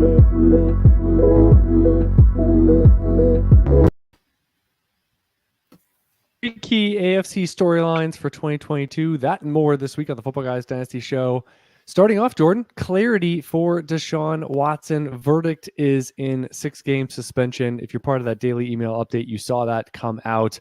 Three key AFC storylines for 2022. That and more this week on the Footballguys Dynasty Show. Starting off, Jordan, clarity for Deshaun Watson. Verdict is in 6-game suspension. If you're part of that daily email update, you saw that come out.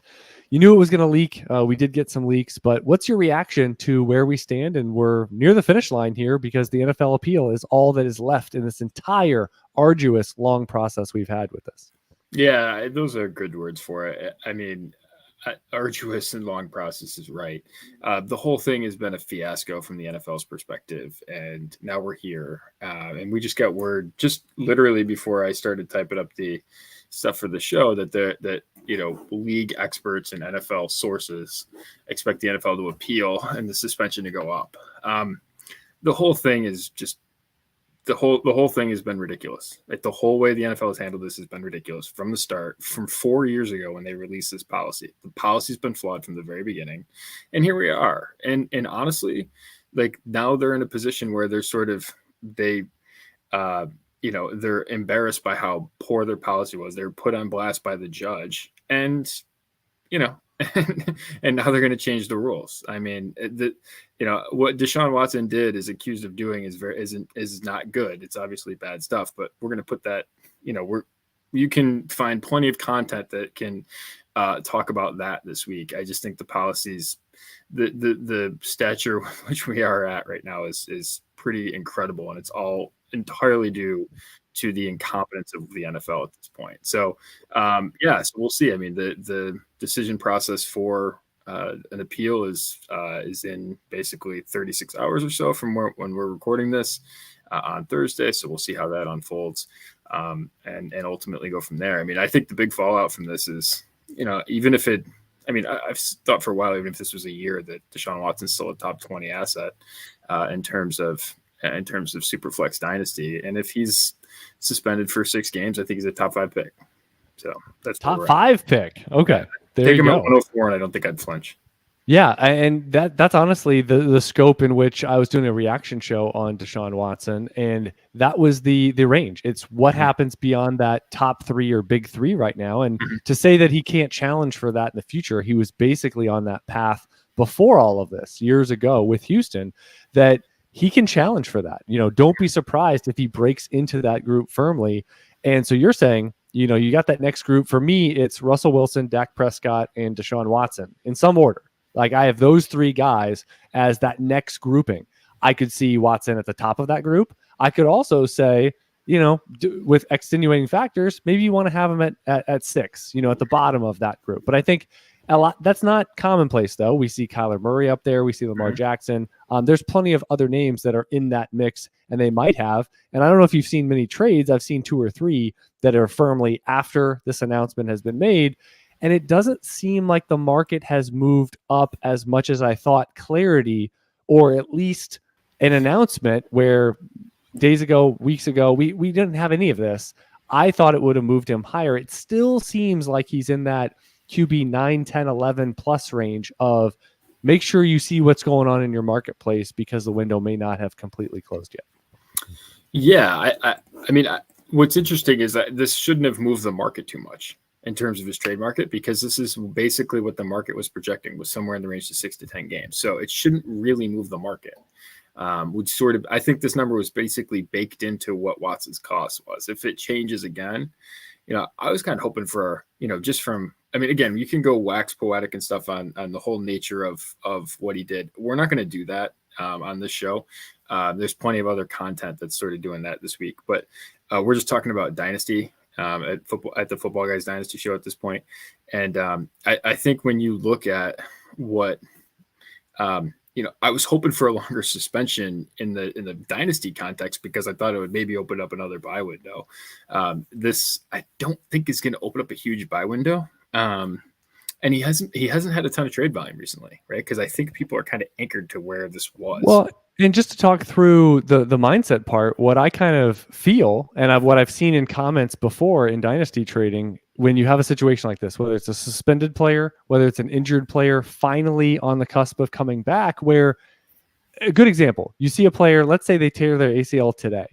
You knew it was going to leak. We did get some leaks, but what's your reaction to where we stand? And we're near the finish line here because the NFL appeal is all that is left in this entire arduous, long process we've had with this. Yeah, those are good words for it. I mean, arduous and long process is right. The whole thing has been a fiasco from the NFL's perspective, and now we're here. And we just got word just literally before I started typing up the stuff for the show that league experts and NFL sources expect the NFL to appeal and the suspension to go up. The whole thing is just the whole thing has been ridiculous. Like the whole way the NFL has handled this has been ridiculous from the start, from 4 years ago when they released this policy. The policy's been flawed from the very beginning, and here we are. And honestly, like now they're in a position where they're they're embarrassed by how poor their policy was. They're put on blast by the judge, and and now they're going to change the rules. I mean, what Deshaun Watson is accused of doing is not good. It's obviously bad stuff, but we're going to put that, you can find plenty of content that can talk about that this week. I just think the policies, the stature which we are at right now is pretty incredible, and it's all entirely due to the incompetence of the NFL at this point. So, so we'll see. I mean, the decision process for an appeal is in basically 36 hours or so from when we're recording this on Thursday. So we'll see how that unfolds and ultimately go from there. I mean, I think the big fallout from this is, even if I've thought for a while, even if this was a year, that Deshaun Watson's still a top 20 asset in terms of Superflex Dynasty. And if he's suspended for 6 games, I think he's a top 5 pick. So that's top 5 pick. Okay. There Take you him go. at 104, and I don't think I'd flinch. Yeah, and that's honestly the scope in which I was doing a reaction show on Deshaun Watson, and that was the range. It's what happens beyond that top 3 or big 3 right now. And to say that he can't challenge for that in the future, he was basically on that path before all of this years ago with Houston, that he can challenge for that. Don't be surprised if he breaks into that group firmly. And so you're saying, you got that next group. For me, it's Russell Wilson, Dak Prescott, and Deshaun Watson in some order. Like I have those 3 guys as that next grouping. I could see Watson at the top of that group. I could also say, with extenuating factors, maybe you want to have him at 6, at the bottom of that group. But I think that's not commonplace, though. We see Kyler Murray up there. We see Lamar Jackson. There's plenty of other names that are in that mix, and they might have. And I don't know if you've seen many trades. I've seen 2 or 3 that are firmly after this announcement has been made. And it doesn't seem like the market has moved up as much as I thought. Clarity, or at least an announcement where days ago, weeks ago, we didn't have any of this. I thought it would have moved him higher. It still seems like he's in that QB 9, 10, 11 plus range of make sure you see what's going on in your marketplace because the window may not have completely closed yet. Yeah. I mean, what's interesting is that this shouldn't have moved the market too much in terms of his trade market, because this is basically what the market was projecting, was somewhere in the range of 6 to 10 games. So it shouldn't really move the market. I think this number was basically baked into what Watson's cost was. If it changes again, I was kind of hoping for, just from, again, you can go wax poetic and stuff on the whole nature of what he did. We're not going to do that on this show. There's plenty of other content that's sort of doing that this week, but we're just talking about Dynasty at the Footballguys Dynasty Show at this point. And I think when you look at what, I was hoping for a longer suspension in the Dynasty context, because I thought it would maybe open up another buy window. This, I don't think, is going to open up a huge buy window. And he hasn't had a ton of trade volume recently, right? Because I think people are kind of anchored to where this was. Well, and just to talk through the mindset part, what I kind of feel, and what I've seen in comments before in Dynasty trading, when you have a situation like this, whether it's a suspended player, whether it's an injured player finally on the cusp of coming back, where a good example, you see a player, let's say they tear their ACL today.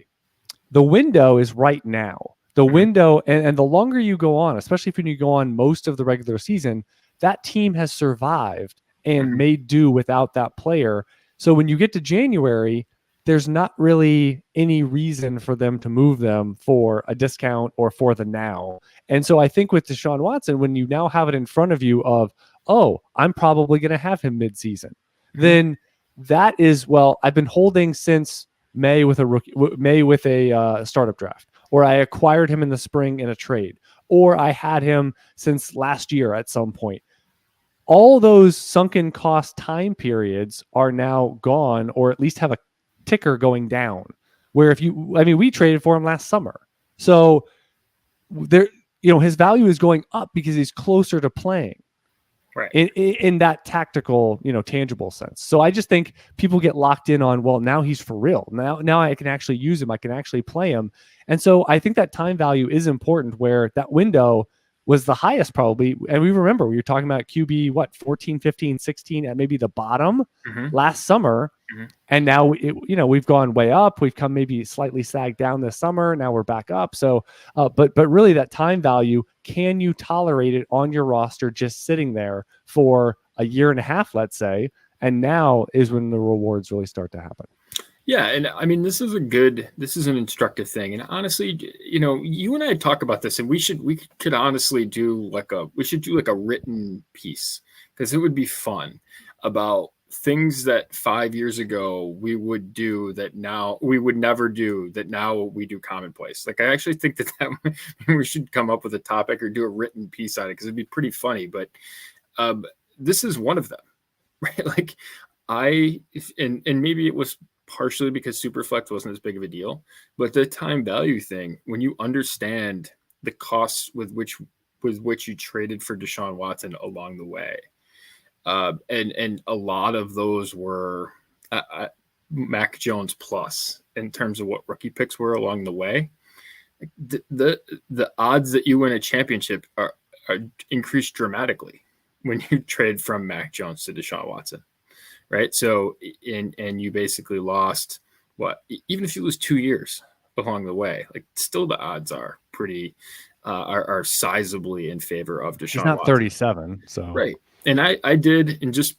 The window is right now. The window, and the longer you go on, especially if you go on most of the regular season, that team has survived and made do without that player. So when you get to January, there's not really any reason for them to move them for a discount or for the now. And so I think with Deshaun Watson, when you now have it in front of you of, oh, I'm probably going to have him midseason, then that is, well, I've been holding since May with a startup draft, or I acquired him in the spring in a trade, or I had him since last year at some point. All those sunken cost time periods are now gone, or at least have a ticker going down. Where we traded for him last summer. So there, his value is going up because he's closer to playing. Right. In that tactical, tangible sense. So I just think people get locked in on, well, now he's for real. Now I can actually use him. I can actually play him. And so I think that time value is important, where that window was the highest probably. And we remember we were talking about QB, 14, 15, 16 at maybe the bottom last summer. And now, we've gone way up. We've come maybe slightly sagged down this summer. Now we're back up. So, but really that time value, can you tolerate it on your roster just sitting there for a year and a half, let's say? And now is when the rewards really start to happen. Yeah. And I mean, this is an instructive thing. And honestly, you and I talk about this, and we could honestly do like a written piece, because it would be fun, about things that 5 years ago we would do that now we would never do, that now we do commonplace. Like, I actually think that we should come up with a topic or do a written piece on it, because it'd be pretty funny. But this is one of them, right? Like, and maybe it was partially because Superflex wasn't as big of a deal, but the time value thing, when you understand the costs with which you traded for Deshaun Watson along the way. And a lot of those were Mac Jones plus, in terms of what rookie picks were along the way. The odds that you win a championship are increased dramatically when you trade from Mac Jones to Deshaun Watson, right? So, and you basically lost even if you lose 2 years along the way, like, still the odds are pretty are sizably in favor of Deshaun Watson. He's not 37, so right. And I did, and just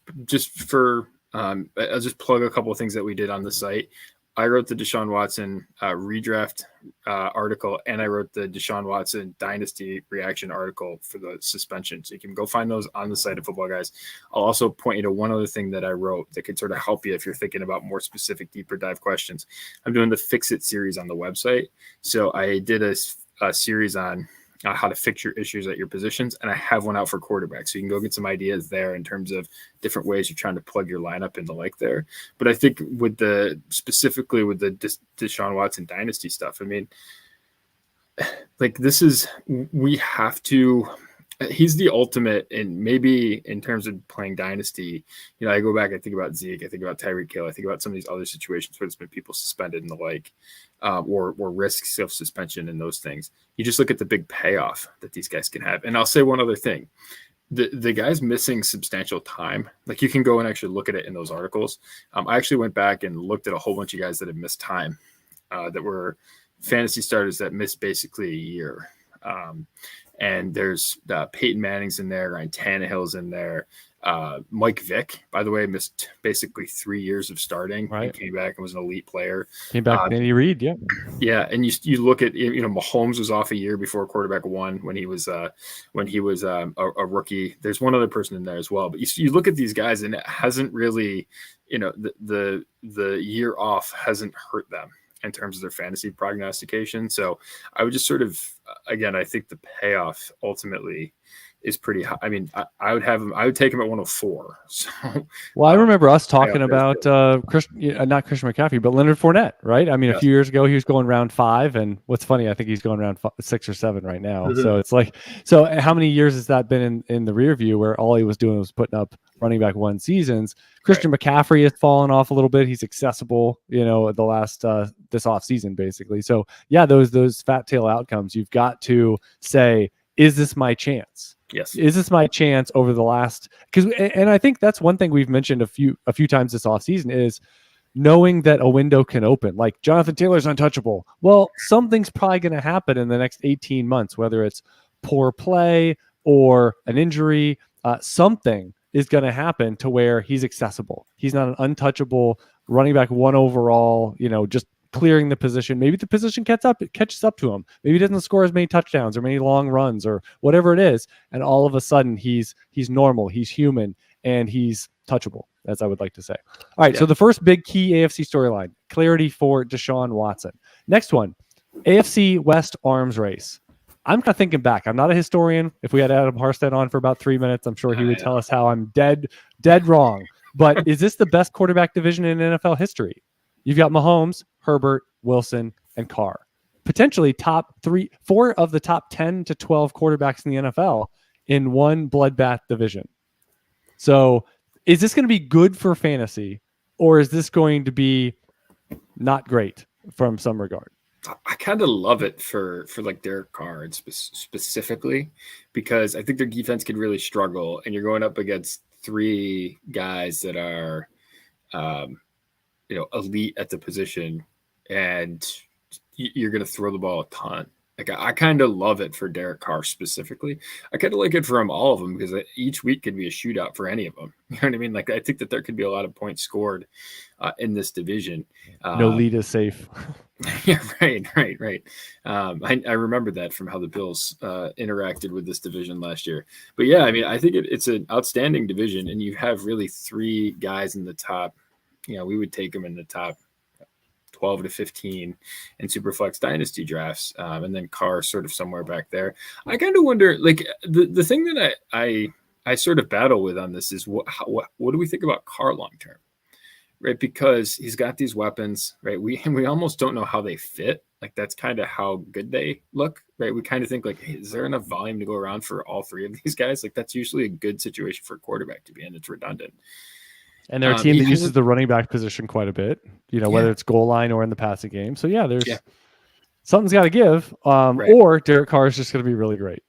for I'll just plug a couple of things that we did on the site. I wrote the Deshaun Watson redraft article, and I wrote the Deshaun Watson Dynasty reaction article for the suspension. So you can go find those on the site of Footballguys. I'll also point you to one other thing that I wrote that could sort of help you if you're thinking about more specific, deeper dive questions. I'm doing the Fix It series on the website. So I did a series on how to fix your issues at your positions, and I have one out for quarterback, so you can go get some ideas there in terms of different ways you're trying to plug your lineup in the like there. But I think specifically with the Deshaun Watson dynasty stuff, I mean, like, we have to. He's the ultimate, and maybe in terms of playing dynasty, I go back, I think about Zeke, I think about Tyreek Hill, I think about some of these other situations where there's been people suspended and the like, or risks of suspension and those things. You just look at the big payoff that these guys can have. And I'll say one other thing. The guys missing substantial time, like, you can go and actually look at it in those articles. I actually went back and looked at a whole bunch of guys that have missed time, that were fantasy starters that missed basically a year. And there's Peyton Manning's in there, Ryan Tannehill's in there. Mike Vick, by the way, missed basically 3 years of starting. Right. He came back and was an elite player. Came back, Andy Reid, yeah. Yeah, and you look at, Mahomes was off a year before quarterback one when he was a rookie. There's one other person in there as well. But you look at these guys, and it hasn't really, the year off hasn't hurt them in terms of their fantasy prognostication. So I would just sort of, again, I think the payoff ultimately is pretty high. I mean, I would take him at 104. So, well, I remember us talking about not Christian McCaffrey, but Leonard Fournette, right? I mean, a few years ago, he was going round 5, and what's funny, I think he's going around 6 or 7 right now. Mm-hmm. So it's like, how many years has that been in the rear view, where all he was doing was putting up running back one seasons? Christian McCaffrey has fallen off a little bit. He's accessible, the last this off season, basically. So yeah, those fat tail outcomes, you've got to say, is this my chance? Yes. Is this my chance over the last? And I think that's one thing we've mentioned a few times this offseason is knowing that a window can open. Like Jonathan Taylor's untouchable. Well, something's probably going to happen in the next 18 months, whether it's poor play or an injury, something is going to happen to where he's accessible. He's not an untouchable running back 1 overall, just clearing the position. Maybe the position catches up to him. Maybe he doesn't score as many touchdowns or many long runs or whatever it is. And all of a sudden he's normal, he's human, and he's touchable, as I would like to say. All right. Yeah. So the first big key AFC storyline, clarity for Deshaun Watson. Next one, AFC West arms race. I'm kind of thinking back. I'm not a historian. If we had Adam Harstead on for about 3 minutes, I'm sure he would tell us how I'm dead wrong. But is this the best quarterback division in NFL history? You've got Mahomes, Herbert, Wilson, and Carr. Potentially top 4 of the top 10 to 12 quarterbacks in the NFL in one bloodbath division. So is this going to be good for fantasy, or is this going to be not great from some regard? I kind of love it for like Derek Carr specifically, because I think their defense could really struggle, and you're going up against 3 guys that are, elite at the position, and you're going to throw the ball a ton. Like I kind of love it for Derek Carr specifically. I kind of like it for all of them, because each week could be a shootout for any of them. You know what I mean? Like I think that there could be a lot of points scored in this division. No lead is safe. Yeah, right. I remember that from how the Bills interacted with this division last year. But yeah, I mean, I think it's an outstanding division, and you have really 3 guys in the top. We would take them in the top 12 to 15 in Superflex Dynasty drafts, and then Carr sort of somewhere back there. I kind of wonder, like the thing that I sort of battle with on this is what do we think about Carr long term? Right, because he's got these weapons, right? We almost don't know how they fit. Like that's kind of how good they look, right? We kind of think like, hey, is there enough volume to go around for all 3 of these guys? Like that's usually a good situation for a quarterback to be in. It's redundant. And they're a team that uses the running back position quite a bit, whether it's goal line or in the passing game. So there's something's got to give, right. Or Derek Carr is just going to be really great.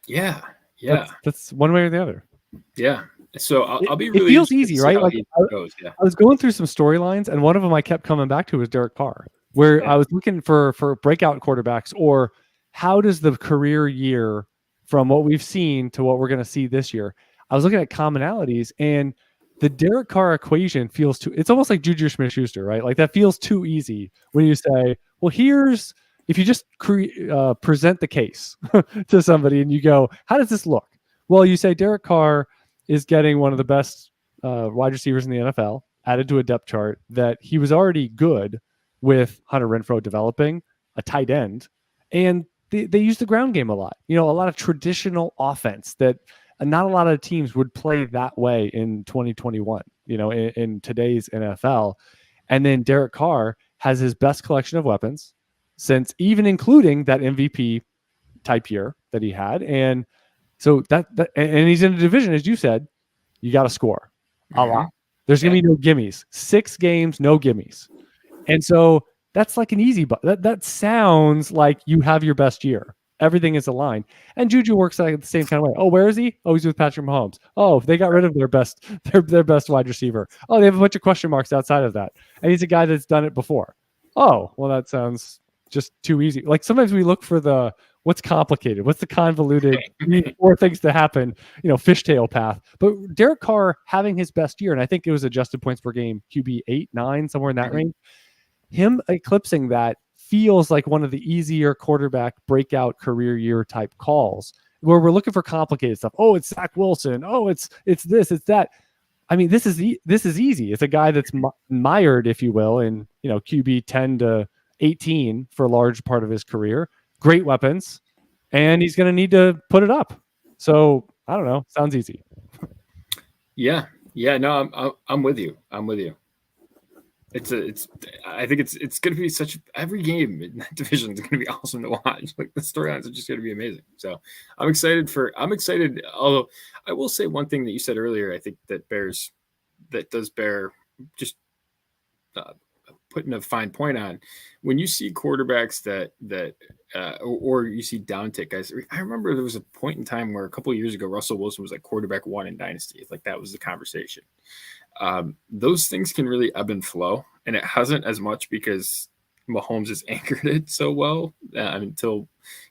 Yeah. That's one way or the other. Yeah. So I'll be really. It feels easy, right? Like I was going through some storylines, and one of them I kept coming back to was Derek Carr, where I was looking for breakout quarterbacks, or how does the career year from what we've seen to what we're going to see this year. I was looking at commonalities, and the Derek Carr equation feels it's almost like Juju Smith-Schuster, right? Like that feels too easy when you say, well, if you just present the case to somebody and you go, how does this look? Well, you say Derek Carr is getting one of the best wide receivers in the NFL, added to a depth chart, that he was already good with Hunter Renfrow developing, a tight end, and they use the ground game a lot. A lot of traditional offense that not a lot of teams would play that way in 2021, in today's NFL. And then Derek Carr has his best collection of weapons since, even including that MVP type year that he had. And so and he's in a division, as you said, you got to score a lot. There's going to be no gimmies. 6 games, no gimmies. And so that's like an easy, but that sounds like you have your best year. Everything is aligned. And Juju works like the same kind of way. Oh, where is he? Oh, he's with Patrick Mahomes. Oh, they got rid of their best wide receiver. Oh, they have a bunch of question marks outside of that. And he's a guy that's done it before. Oh, well, that sounds just too easy. Like sometimes we look for what's complicated, what's the convoluted, you need 4 things to happen, fishtail path. But Derek Carr having his best year, and I think it was adjusted points per game, QB 8, 9, somewhere in that range. Him eclipsing that feels like one of the easier quarterback breakout career year type calls, where we're looking for complicated stuff. Oh, it's Zach Wilson. Oh, it's this, it's that. I mean, this is easy. It's a guy that's mired, if you will, in QB 10 to 18 for a large part of his career. Great weapons, and he's going to need to put it up. So I don't know. Sounds easy. Yeah. No, I'm with you. I think it's going to be every game in that division is going to be awesome to watch. Like the storylines are just going to be amazing. So I'm excited. Although I will say one thing that you said earlier, I think that does bear just putting a fine point on. When you see quarterbacks or you see downtick guys. I remember there was a point in time where a couple of years ago, Russell Wilson was like quarterback 1 in Dynasty. Like that was the conversation. Those things can really ebb and flow. and it hasn't as much because Mahomes has anchored it so well until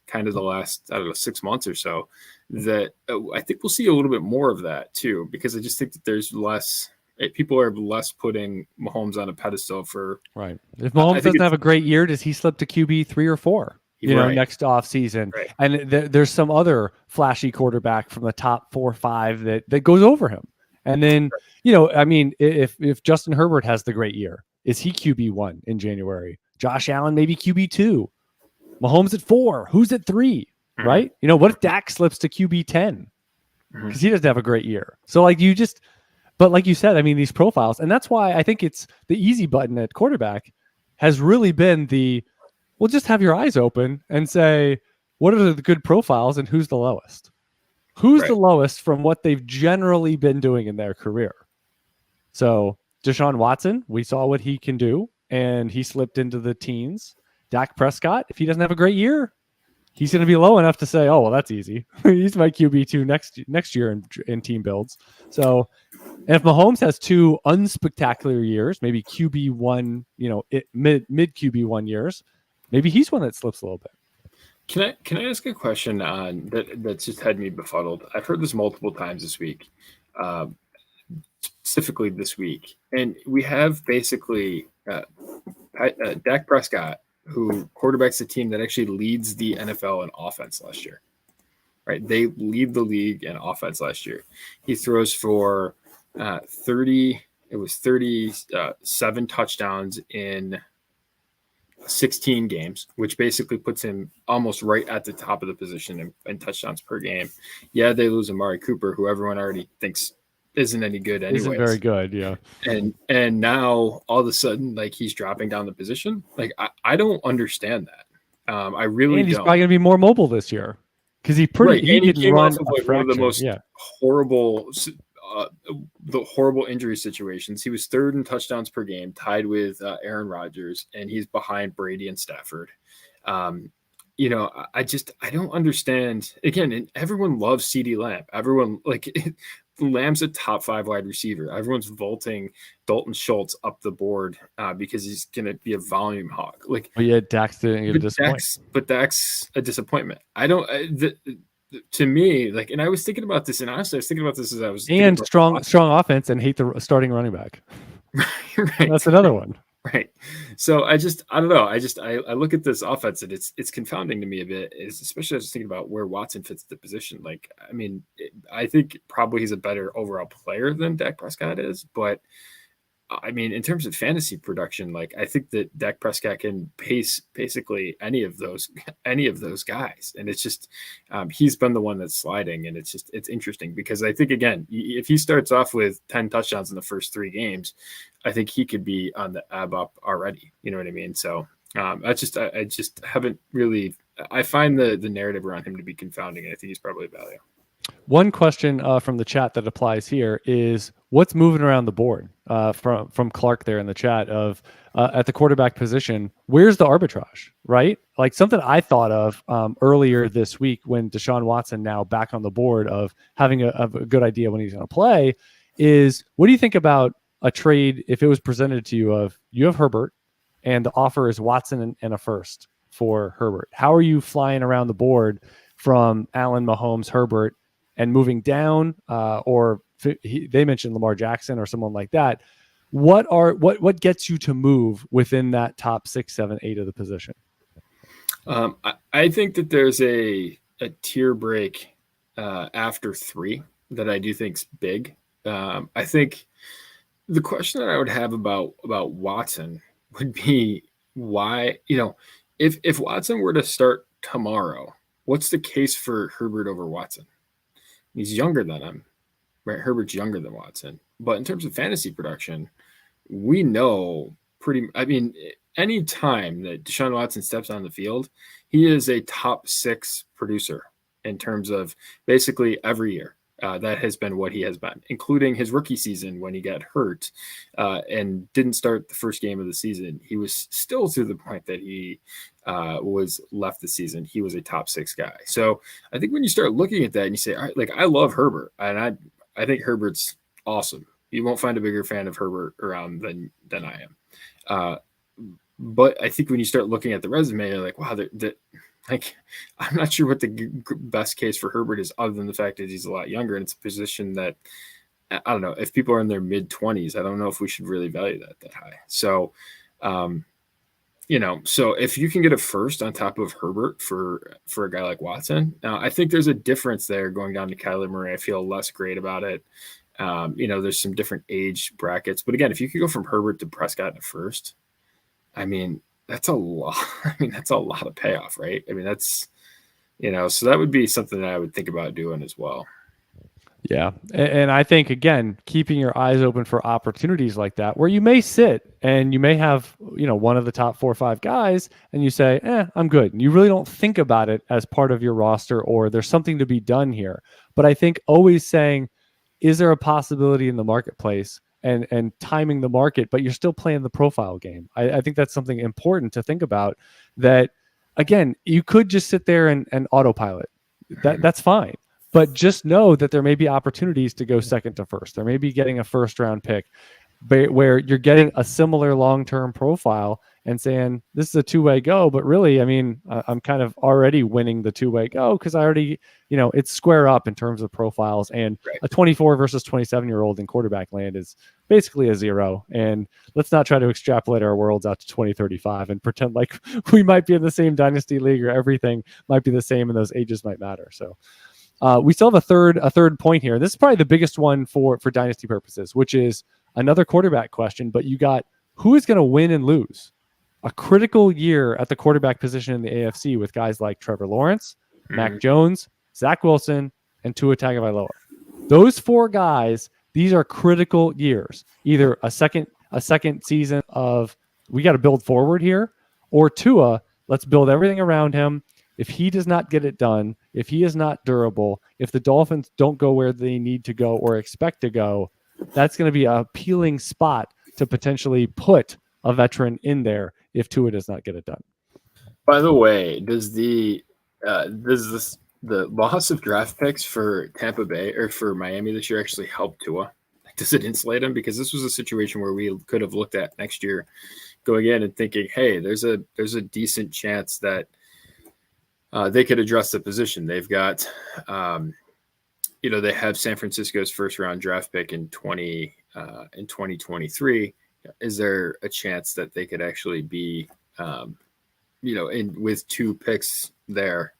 kind of the last, 6 months or so, that I think we'll see a little bit more of that too, because I just think that there's less people are less putting Mahomes on a pedestal for right. If Mahomes doesn't have a great year, does he slip to QB 3 or 4? Next off season, right. And there's some other flashy quarterback from the top 4 or 5 that goes over him. And then, if Justin Herbert has the great year, is he QB1 in January? Josh Allen maybe QB2. Mahomes at 4. Who's at 3? Mm-hmm. Right? What if Dak slips to QB10 because he doesn't have a great year? So but like you said, these profiles, and that's why I think it's the easy button at quarterback has really been we'll just have your eyes open and say, what are the good profiles and who's the lowest? Who's the lowest from what they've generally been doing in their career? So Deshaun Watson, we saw what he can do, and he slipped into the teens. Dak Prescott, if he doesn't have a great year, he's going to be low enough to say, oh, well, that's easy. He's my QB2 next year in team builds. So and if Mahomes has 2 unspectacular years, maybe QB1, mid QB1 years, maybe he's one that slips a little bit. Can I ask a question on that's just had me befuddled? I've heard this multiple times this week, specifically this week, and we have basically Dak Prescott, who quarterbacks a team that actually leads the NFL in offense last year. Right, they lead the league in offense last year. He throws for 37 touchdowns in 16 games, which basically puts him almost right at the top of the position in touchdowns per game. Yeah, they lose Amari Cooper, who everyone already thinks isn't any good anyway. Isn't very good, yeah. And now all of a sudden, he's dropping down the position. I don't understand that. I really and he's don't. Probably going to be more mobile this year because he didn't run one of the most horrible the horrible injury situations. He was 3rd in touchdowns per game, tied with Aaron Rodgers, and he's behind Brady and Stafford. I don't understand. Again, and everyone loves CeeDee Lamb. Everyone Lamb's a top 5 wide receiver. Everyone's vaulting Dalton Schultz up the board because he's going to be a volume hog. Dak's didn't get a disappointment. But Dak's a disappointment. I don't. To me, and I was thinking about this, and honestly, I was thinking about this as I was. And strong offense, and hate the starting running back. Right. That's another one. Right. So I don't know. I look at this offense, and it's confounding to me a bit, especially as I was thinking about where Watson fits the position. I think probably he's a better overall player than Dak Prescott is, but in terms of fantasy production, I think that Dak Prescott can pace basically any of those guys. And it's just, he's been the one that's sliding. And it's interesting because I think, again, if he starts off with 10 touchdowns in the first 3 games, I think he could be on the ebb up already. You know what I mean? So I just haven't really, I find the narrative around him to be confounding. And I think he's probably a value. One question from the chat that applies here is what's moving around the board from Clark there in the chat of at the quarterback position. Where's the arbitrage, right? Something I thought of earlier this week when Deshaun Watson now back on the board of having a good idea when he's going to play is what do you think about a trade if it was presented to you of you have Herbert and the offer is Watson and a first for Herbert? How are you flying around the board from Allen, Mahomes, Herbert, and moving down, they mentioned Lamar Jackson or someone like that. What gets you to move within that top 6, 7, 8 of the position? I think that there's a tier break after 3 that I do think's big. I think the question that I would have about Watson would be why, if Watson were to start tomorrow, what's the case for Herbert over Watson? He's younger than him, right? Herbert's younger than Watson. But in terms of fantasy production, we know any time that Deshaun Watson steps on the field, he is a top 6 producer in terms of basically every year. That has been what he has been, including his rookie season when he got hurt and didn't start the first game of the season. He was still to the point that he was left the season. He was a top 6 guy. So I think when you start looking at that and you say, all right, I love Herbert, and I think Herbert's awesome. You won't find a bigger fan of Herbert around than I am. But I think when you start looking at the resume, you're like, wow, like, I'm not sure what the best case for Herbert is, other than the fact that he's a lot younger, and it's a position that, I don't know, if people are in their mid-20s, I don't know if we should really value that high. So, so if you can get a first on top of Herbert for a guy like Watson, I think there's a difference there going down to Kyler Murray. I feel less great about it. There's some different age brackets, but again, if you could go from Herbert to Prescott in a first, I mean, that's a lot. I mean, that's a lot of payoff, right? I mean, that's, so that would be something that I would think about doing as well. Yeah. And I think, again, keeping your eyes open for opportunities like that, where you may sit and you may have, one of the top 4 or 5 guys, and you say, I'm good. And you really don't think about it as part of your roster, or there's something to be done here. But I think always saying, is there a possibility in the marketplace, and timing the market, but you're still playing the profile game. I think that's something important to think about, that, again, you could just sit there and autopilot. That's fine. But just know that there may be opportunities to go second to first. There may be getting a first round pick where you're getting a similar long-term profile and saying, this is a two-way go, but really, I mean, I'm kind of already winning the two-way go, because I already, it's square up in terms of profiles, and right. A 24 versus 27-year-old in quarterback land is basically a 0. And let's not try to extrapolate our worlds out to 2035 and pretend like we might be in the same dynasty league, or everything might be the same and those ages might matter. So we still have a third point here. This is probably the biggest one for dynasty purposes, which is another quarterback question, but you got who is going to win and lose. A critical year at the quarterback position in the AFC with guys like Trevor Lawrence, Mac Jones, Zach Wilson, and Tua Tagovailoa. Those 4 guys, these are critical years. Either a second season of, we got to build forward here, or Tua, let's build everything around him. If he does not get it done, if he is not durable, if the Dolphins don't go where they need to go or expect to go, that's going to be an appealing spot to potentially put a veteran in there if Tua does not get it done. By the way, does the loss of draft picks for Tampa Bay or for Miami this year actually help Tua? Does it insulate him? Because this was a situation where we could have looked at next year going in and thinking, hey, there's a decent chance that they could address the position. They've got, they have San Francisco's first round draft pick in 2023. Is there a chance that they could actually be, with 2 picks there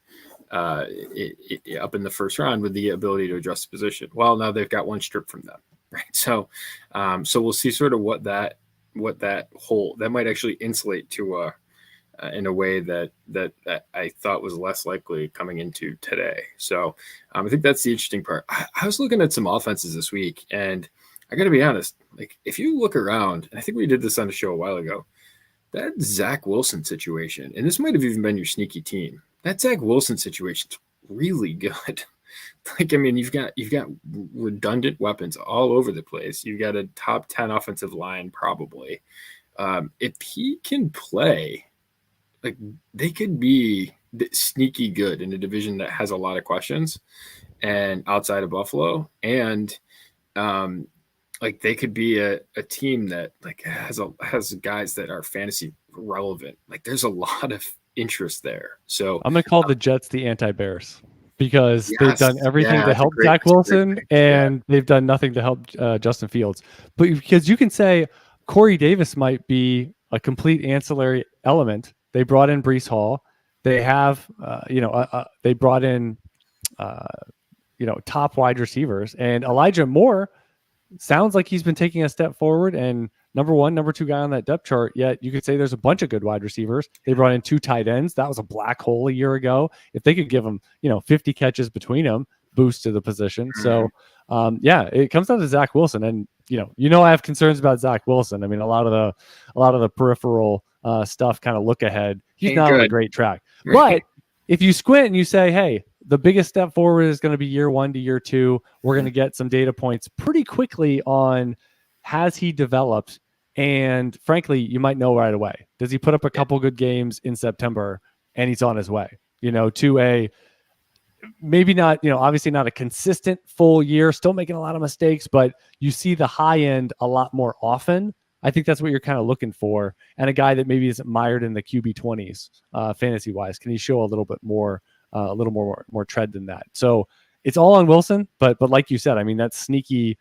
up in the first round with the ability to address the position? Well, now they've got 1 strip from them, right? So we'll see sort of what that might actually insulate to in a way that I thought was less likely coming into today. So I think that's the interesting part. I was looking at some offenses this week, and I got to be honest, like, if you look around, and I think we did this on a show a while ago, that Zach Wilson situation, and this might have even been your sneaky team, that Zach Wilson situation's really good. Like, I mean, you've got redundant weapons all over the place. You've got a top 10 offensive line, probably. If he can play, like, they could be sneaky good in a division that has a lot of questions, and outside of Buffalo, and like, they could be a team that, like, has guys that are fantasy relevant. Like, there's a lot of interest there. So I'm going to call the Jets the anti-Bears, because they've done everything to help Zach Wilson, and they've done nothing to help Justin Fields. But because you can say Corey Davis might be a complete ancillary element. They brought in Breece Hall. They have, they brought in, top wide receivers, and Elijah Moore sounds like he's been taking a step forward and number 1, number 2 guy on that depth chart. Yet you could say there's a bunch of good wide receivers. They brought in 2 tight ends. That was a black hole a year ago. If they could give them, 50 catches between them, boost to the position. So, it comes down to Zach Wilson, and I have concerns about Zach Wilson. I mean, a lot of the peripheral stuff kind of look ahead. He's not on a great track, but if you squint and you say, hey, the biggest step forward is going to be year 1 to year 2. We're going to get some data points pretty quickly on, has he developed? And frankly, you might know right away. Does he put up a couple good games in September and he's on his way, to a, maybe not, obviously not a consistent full year, still making a lot of mistakes, but you see the high end a lot more often. I think that's what you're kind of looking for. And a guy that maybe isn't mired in the QB 20s fantasy wise. Can he show a little bit more, a little more tread than that? So it's all on Wilson, but like you said, I mean, that's sneaky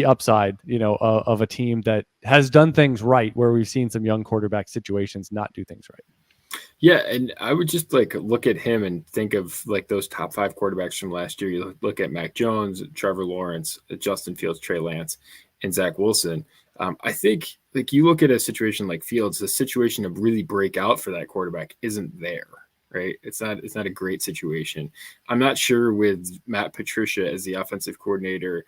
upside, of a team that has done things right, where we've seen some young quarterback situations not do things right. Yeah, and I would just look at him and think of those top 5 quarterbacks from last year. You look at Mac Jones, Trevor Lawrence, Justin Fields, Trey Lance, and Zach Wilson. I think you look at a situation like Fields, the situation to really break out for that quarterback isn't there, right? It's not a great situation. I'm not sure with Matt Patricia as the offensive coordinator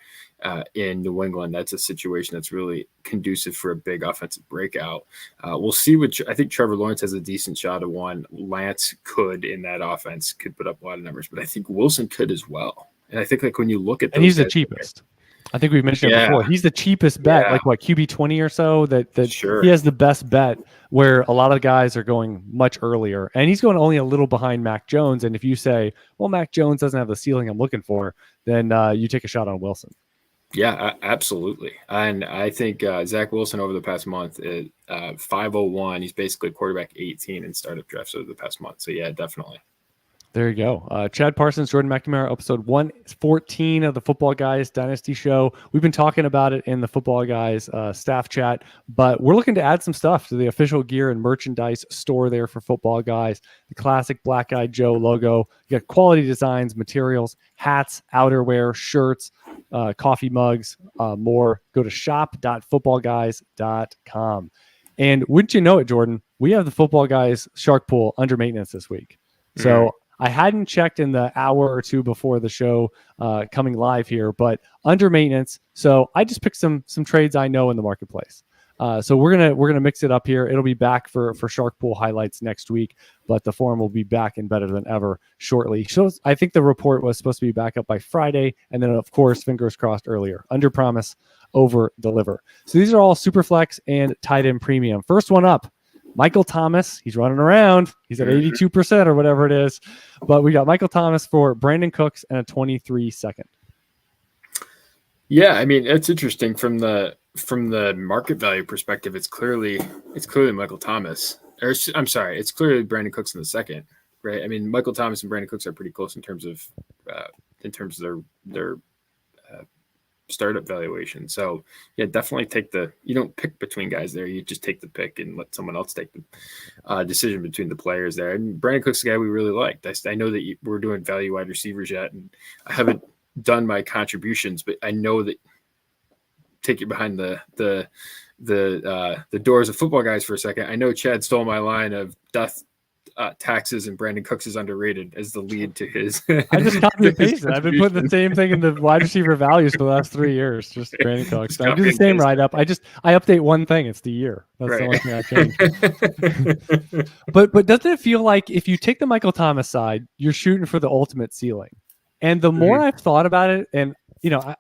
in New England, that's a situation that's really conducive for a big offensive breakout. We'll see I think Trevor Lawrence has a decent shot at one. Lance could in that offense could put up a lot of numbers, but I think Wilson could as well. And I think when you look at those, and he's the cheapest. I think we've mentioned it before. He's the cheapest bet, QB 20 or so. That sure. He has the best bet, where a lot of guys are going much earlier, and he's going only a little behind Mac Jones. And if you say, well, Mac Jones doesn't have the ceiling I'm looking for, then you take a shot on Wilson. Yeah, absolutely. And I think Zach Wilson over the past month is 501. He's basically quarterback 18 in startup drafts over the past month. So yeah, definitely. There you go. Chad Parsons, Jordan McNamara, episode 114 of the Football Guys Dynasty Show. We've been talking about it in the Football Guys staff chat, but we're looking to add some stuff to the official gear and merchandise store there for Football Guys. The classic Black Eyed Joe logo. You got quality designs, materials, hats, outerwear, shirts, coffee mugs, more. Go to shop.footballguys.com. And wouldn't you know it, Jordan, we have the Football Guys Shark Pool under maintenance this week. So I hadn't checked in the hour or two before the show coming live here, but under maintenance. So I just picked some trades I know in the marketplace. So we're gonna mix it up here. It'll be back for Shark Pool highlights next week, but the forum will be back and better than ever shortly. So I think the report was supposed to be back up by Friday, and then of course, fingers crossed earlier. Under promise, over deliver. So these are all Superflex and tight end premium. First one up, Michael Thomas. He's running around. He's at 82% or whatever it is. But we got Michael Thomas for Brandon Cooks and a 23 second. Yeah, I mean, it's interesting from the market value perspective. It's clearly Michael Thomas. Or I'm sorry, it's clearly Brandon Cooks in the second, right? I mean, Michael Thomas and Brandon Cooks are pretty close in terms of their startup valuation. So yeah, definitely you don't pick between guys there. You just take the pick and let someone else take the decision between the players there. And Brandon Cook's a guy we really liked. I know that we're doing value wide receivers yet, and I haven't done my contributions, but I know that take you behind the doors of Football Guys for a second. I know Chad stole my line of death taxes and Brandon Cooks is underrated as the lead to his. I just copy and pasted. I've been putting the same thing in the wide receiver values for the last 3 years. Just Brandon Cooks. I do the same write up. I update one thing. It's the year. That's right. The only thing I change. But doesn't it feel like if you take the Michael Thomas side, you're shooting for the ultimate ceiling? And the more I've thought about it, and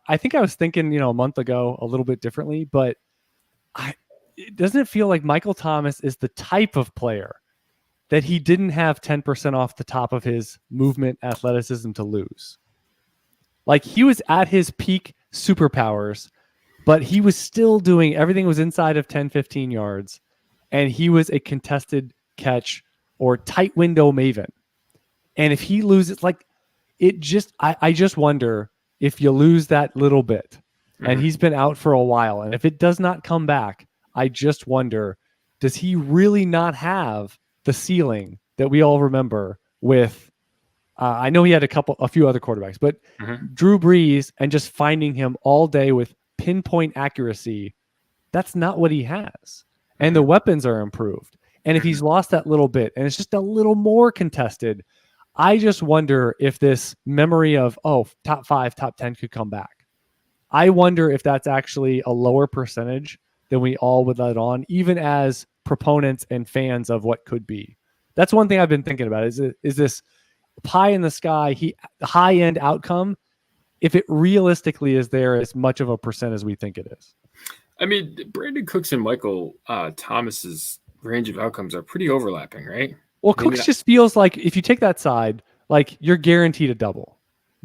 I think I was thinking a month ago a little bit differently, but doesn't it feel like Michael Thomas is the type of player that he didn't have 10% off the top of his movement athleticism to lose? Like, he was at his peak superpowers, but he was still doing everything was inside of 10, 15 yards, and he was a contested catch or tight window maven. And if he loses, I just wonder if you lose that little bit, and he's been out for a while, and if it does not come back, I just wonder, does he really not have the ceiling that we all remember with, I know he had a few other quarterbacks, but Drew Brees, and just finding him all day with pinpoint accuracy, that's not what he has. And the weapons are improved. And if he's lost that little bit and it's just a little more contested, I just wonder if this memory of, top 5, top 10 could come back. I wonder if that's actually a lower percentage than we all would let on, even as proponents and fans of what could be. That's one thing I've been thinking about. Is this pie in the sky, high end outcome, if it realistically is there as much of a percent as we think it is? I mean, Brandon Cooks and Michael Thomas's range of outcomes are pretty overlapping, right? Well, Cooks just feels like if you take that side, like you're guaranteed a double.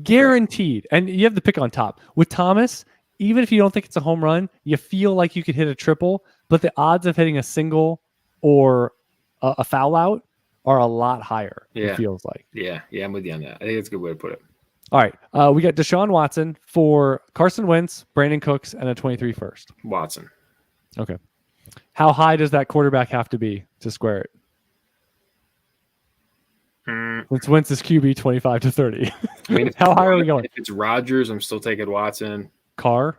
Guaranteed. Right. And you have the pick on top. With Thomas, even if you don't think it's a home run, you feel like you could hit a triple, but the odds of hitting a single or a foul out are a lot higher. Yeah. It feels like. Yeah, I'm with you on that. I think that's a good way to put it. All right, we got Deshaun Watson for Carson Wentz, Brandon Cooks, and a 23 first. Watson. Okay. How high does that quarterback have to be to square it? Since Wentz is QB 25 to 30. I mean, how high are we going? If it's Rodgers, I'm still taking Watson. Carr?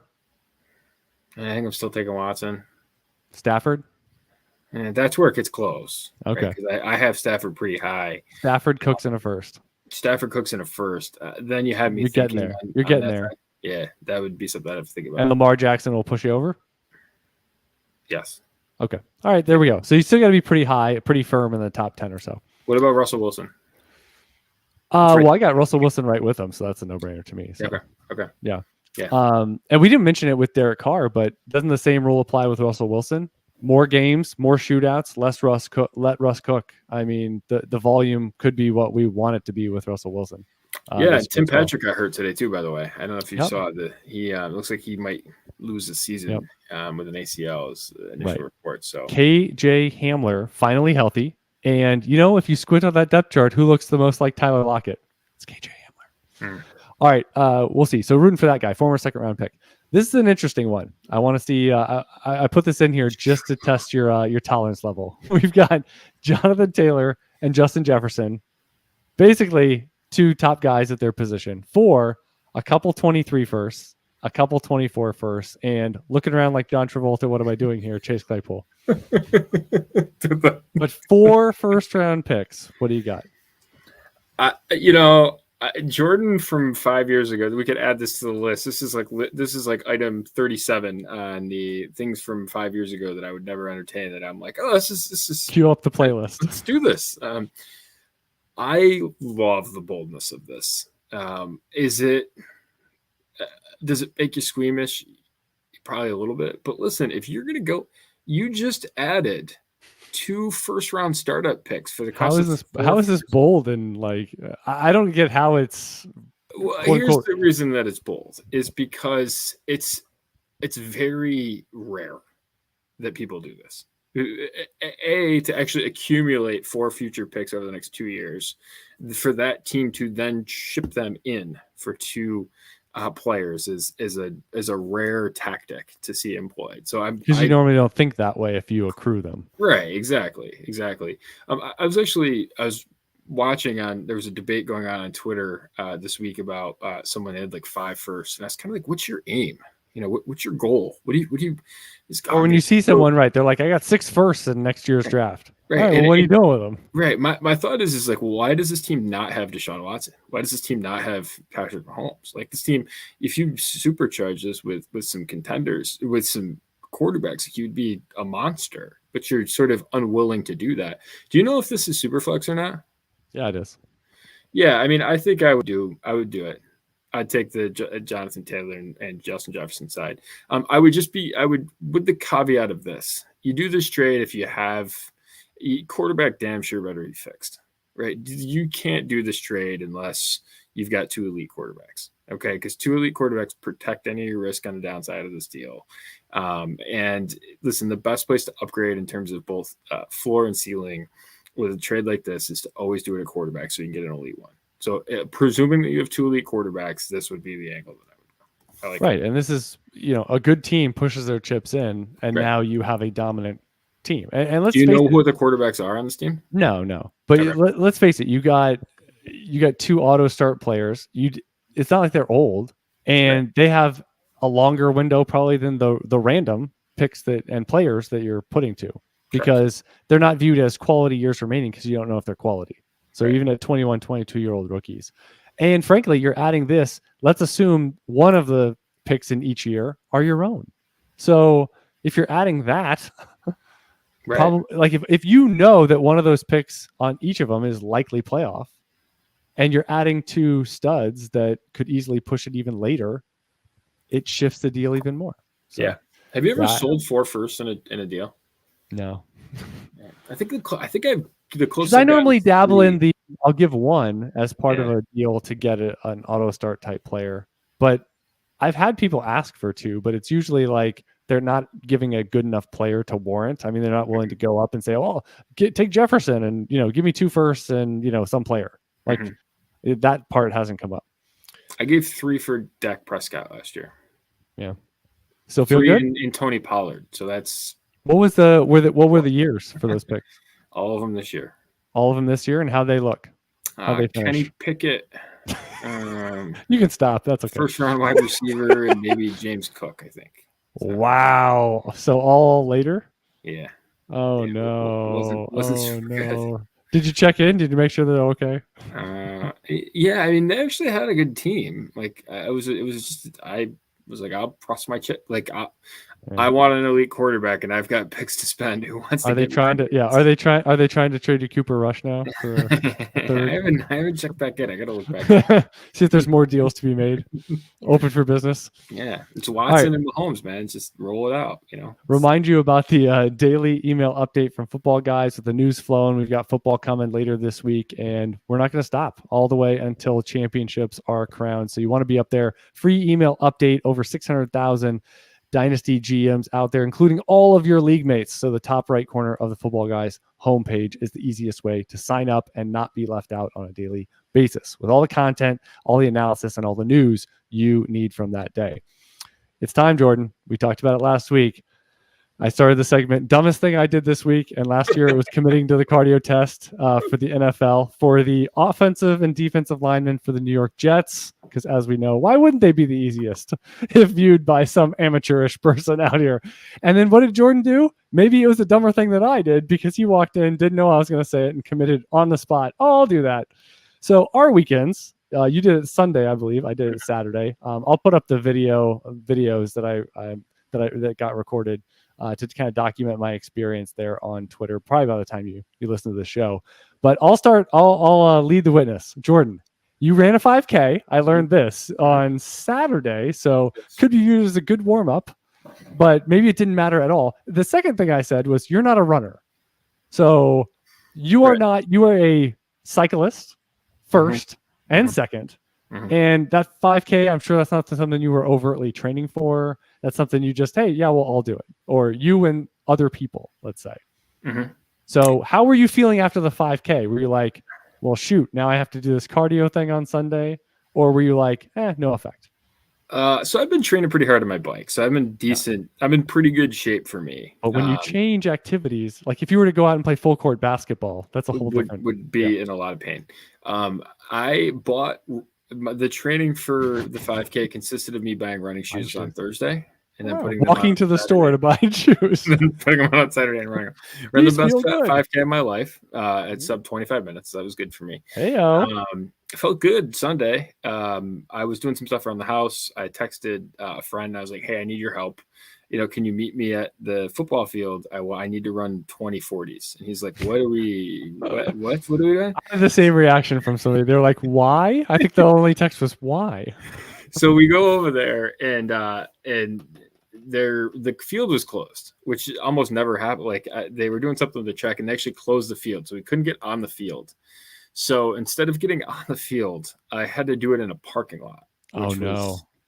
I think I'm still taking Watson. Stafford? And that's where it gets close. Okay. Right? 'Cause I have Stafford pretty high. Stafford, Cooks in a first. Stafford, Cooks in a first. Then you have me You're thinking. getting there. You're getting there. Side. Yeah, that would be something I'd have to think about. And Lamar Jackson will push you over? Yes. Okay. All right, there we go. So you still got to be pretty high, pretty firm in the top 10 or so. What about Russell Wilson? Well, I got Russell Wilson right with him, so that's a no-brainer to me. So. Okay. Yeah. Yeah. And we didn't mention it with Derek Carr, but doesn't the same rule apply with Russell Wilson? More games, more shootouts, let Russ cook. I mean, the volume could be what we want it to be with Russell Wilson. Tim Patrick got hurt today too, by the way. I don't know if you saw that. He looks like he might lose the season with an ACL is the initial report. So KJ Hamler finally healthy. And, if you squint on that depth chart, who looks the most like Tyler Lockett? It's KJ Hamler. All right, we'll see. So rooting for that guy, former second-round pick. This is an interesting one. I want to see. I put this in here just to test your tolerance level. We've got Jonathan Taylor and Justin Jefferson, basically two top guys at their position for a couple 23 firsts, a couple 24 firsts, and looking around like John Travolta. What am I doing here? Chase Claypool. But 4 first-round picks. What do you got? Jordan from 5 years ago. We could add this to the list. This is like item 37 on the things from 5 years ago that I would never entertain. That I'm like, oh, this is cue up the playlist. Let's do this. I love the boldness of this. Does it make you squeamish? Probably a little bit. But listen, if you're gonna go, you just added 2 first-round startup picks for the cost. How is this bold? And I don't get how it's. Well, here's the reason that it's bold is because it's very rare that people do this. To actually accumulate 4 future picks over the next 2 years, for that team to then ship them in for 2 players is a rare tactic to see employed. So because you normally don't think that way if you accrue them. Right. Exactly. I was watching there was a debate going on Twitter this week about someone had like 5 firsts, and I was kind of like, what's your aim? What's your goal? What do you? Or when you see someone, right, they're like, I got 6 firsts in next year's draft. Right. All right, what are you doing with them? Right. My thought is like, why does this team not have Deshaun Watson? Why does this team not have Patrick Mahomes? Like this team, if you supercharge this with some contenders, with some quarterbacks, you'd be a monster. But you're sort of unwilling to do that. Do you know if this is Superflex or not? Yeah, it is. Yeah, I mean, I think I would do it. I'd take the Jonathan Taylor and Justin Jefferson side. I would with the caveat of this. You do this trade if you have quarterback, damn sure better be fixed, right? You can't do this trade unless you've got 2 elite quarterbacks, okay? Because 2 elite quarterbacks protect any risk on the downside of this deal. And listen, the best place to upgrade in terms of both floor and ceiling with a trade like this is to always do it at quarterback so you can get an elite one. So presuming that you have 2 elite quarterbacks, this would be the angle that I would go. I like right. that. And this is, a good team pushes their chips in, and now you have a dominant team. And let's do you know who the quarterbacks are on this team? No. But let's face it, you got 2 auto start players. It's not like they're old, and they have a longer window probably than the random picks and players that you're putting to, because they're not viewed as quality years remaining because you don't know if they're quality. So even at 21, 22-year-old rookies. And frankly, you're adding this. Let's assume one of the picks in each year are your own. So if you're adding that, probably like if you know that one of those picks on each of them is likely playoff, and you're adding 2 studs that could easily push it even later, it shifts the deal even more. So, yeah. Have you ever sold 4 firsts in a deal? No. I think I've the closest. I normally dabble in I'll give 1 as part of a deal to get an auto start type player, but I've had people ask for 2, but it's usually like they're not giving a good enough player to warrant. I mean, they're not willing to go up and say, "Oh, take Jefferson and give me 2 firsts and some player." Like that part hasn't come up. I gave 3 for Dak Prescott last year. Yeah, still feel 3 good. In Tony Pollard. So that's what were the years for those picks? All of them this year. All of them this year, and how they look. How they finish. Kenny Pickett. You can stop. That's okay. First round wide receiver and maybe James Cook, I think. So, wow. So all later? Yeah. Oh yeah, no. Wasn't no. Did you check in? Did you make sure they're okay? Yeah, I mean they actually had a good team. Like I was like, I'll cross my chip. Like I want an elite quarterback, and I've got picks to spend. Who wants? Are they trying to? Yeah. Are they trying to trade you Cooper Rush now? For I haven't checked back in. I gotta look back. See if there's more deals to be made. Open for business. Yeah, it's Watson and Mahomes, man. Just roll it out. Remind you about the daily email update from Footballguys with the news flowing. We've got football coming later this week, and we're not going to stop all the way until championships are crowned. So you want to be up there. Free email update. Over 600,000 Dynasty GMs out there, including all of your league mates. So the top right corner of the Footballguys homepage is the easiest way to sign up and not be left out on a daily basis with all the content, all the analysis, and all the news you need from that day. It's time, Jordan. We talked about it last week. I started the segment, dumbest thing I did this week. And last year it was committing to the cardio test for the NFL for the offensive and defensive linemen for the New York Jets. Because as we know, why wouldn't they be the easiest if viewed by some amateurish person out here? And then what did Jordan do? Maybe it was a dumber thing that I did because he walked in, didn't know I was going to say it, and committed on the spot. Oh, I'll do that. So our weekends, you did it Sunday, I believe. I did it Saturday. I'll put up the videos that got recorded to kind of document my experience there on Twitter, probably by the time you listen to the show. But I'll lead the witness. Jordan, you ran a 5K. I learned this on Saturday, so could be used as a good warm-up, but maybe it didn't matter at all. The second thing I said was, you're not a runner. So you are not, you are a cyclist first and second. And that 5K, I'm sure that's not something you were overtly training for. That's something you just, hey, yeah, we'll all do it. Or you and other people, let's say. So how were you feeling after the 5K? Were you like, well, shoot, now I have to do this cardio thing on Sunday? Or were you like, no effect? So I've been training pretty hard on my bike. So I've been decent. I'm in pretty good shape for me. But when you change activities, like if you were to go out and play full court basketball, that's a whole different. Would be in a lot of pain. I bought the training for the 5K consisted of me buying running shoes on Thursday and then walking to the store to buy shoes, and putting them on Saturday and running them. Ran the best 5K of my life at sub 25 minutes. That was good for me. I felt good Sunday. I was doing some stuff around the house. I texted a friend. I was like, hey, I need your help. Can you meet me at the football field? I need to run 20 40s. And he's like, what are we doing? I had the same reaction from somebody. They're like, why? I think the only text was why. So we go over there and the field was closed, which almost never happened. Like they were doing something to check and they actually closed the field. So we couldn't get on the field. So instead of getting on the field, I had to do it in a parking lot.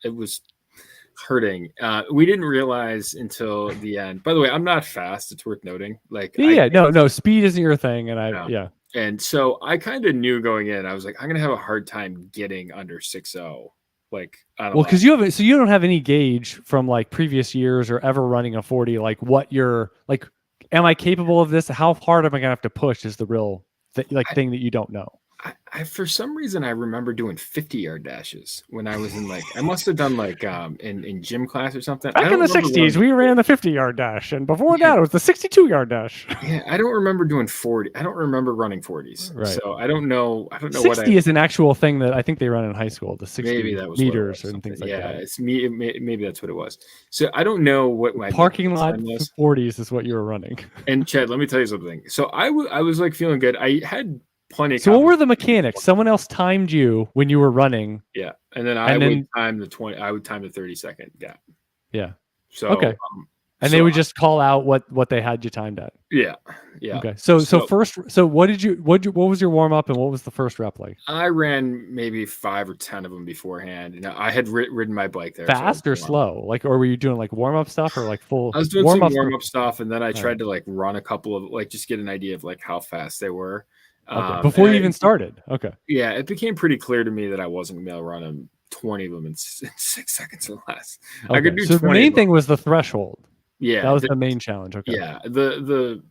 It was hurting. We didn't realize until the end. By the way, I'm not fast. It's worth noting. Like, no, speed isn't your thing. And And so I kind of knew going in, I was like, I'm going to have a hard time getting under 6.0. Like, I don't know. Because you don't have any gauge from like previous years or ever running a 40. Like what you're like, am I capable of this? How hard am I going to have to push is the real thing that you don't know. I for some reason I remember doing 50-yard dashes when I was in I must have done in gym class or something. Back in the 60s, we ran the 50-yard dash, and before that, it was the 62-yard dash. Yeah, I don't remember doing 40. I don't remember running 40s. Right. So I don't know. 60 is an actual thing that I think they run in high school. The 60 maybe that was meters and things like that. Yeah, it's me. Maybe that's what it was. So I don't know what my parking lot 40s is what you were running. And Chad, let me tell you something. So I was feeling good. I had plenty. So what were the mechanics? Someone else timed you when you were running. Yeah, and then I would time the 20. I would time the 30-second gap. Yeah. So okay. And So they would just call out what they had you timed at. yeah. Okay. So what was your warm up and what was the first rep like? I ran maybe 5 or 10 of them beforehand. And I had ridden my bike there. Fast or slow? Like, or were you doing like warm up stuff or like full? I was doing some warm up stuff, and then I tried to like run a couple of like just get an idea of like how fast they were. Okay. Before you even started. Okay. Yeah, it became pretty clear to me that I wasn't gonna be able to run them 20 of them in 6 seconds or less. Okay. I could do so 20. The main thing was the threshold. Yeah, that was the main challenge. Okay. Yeah, the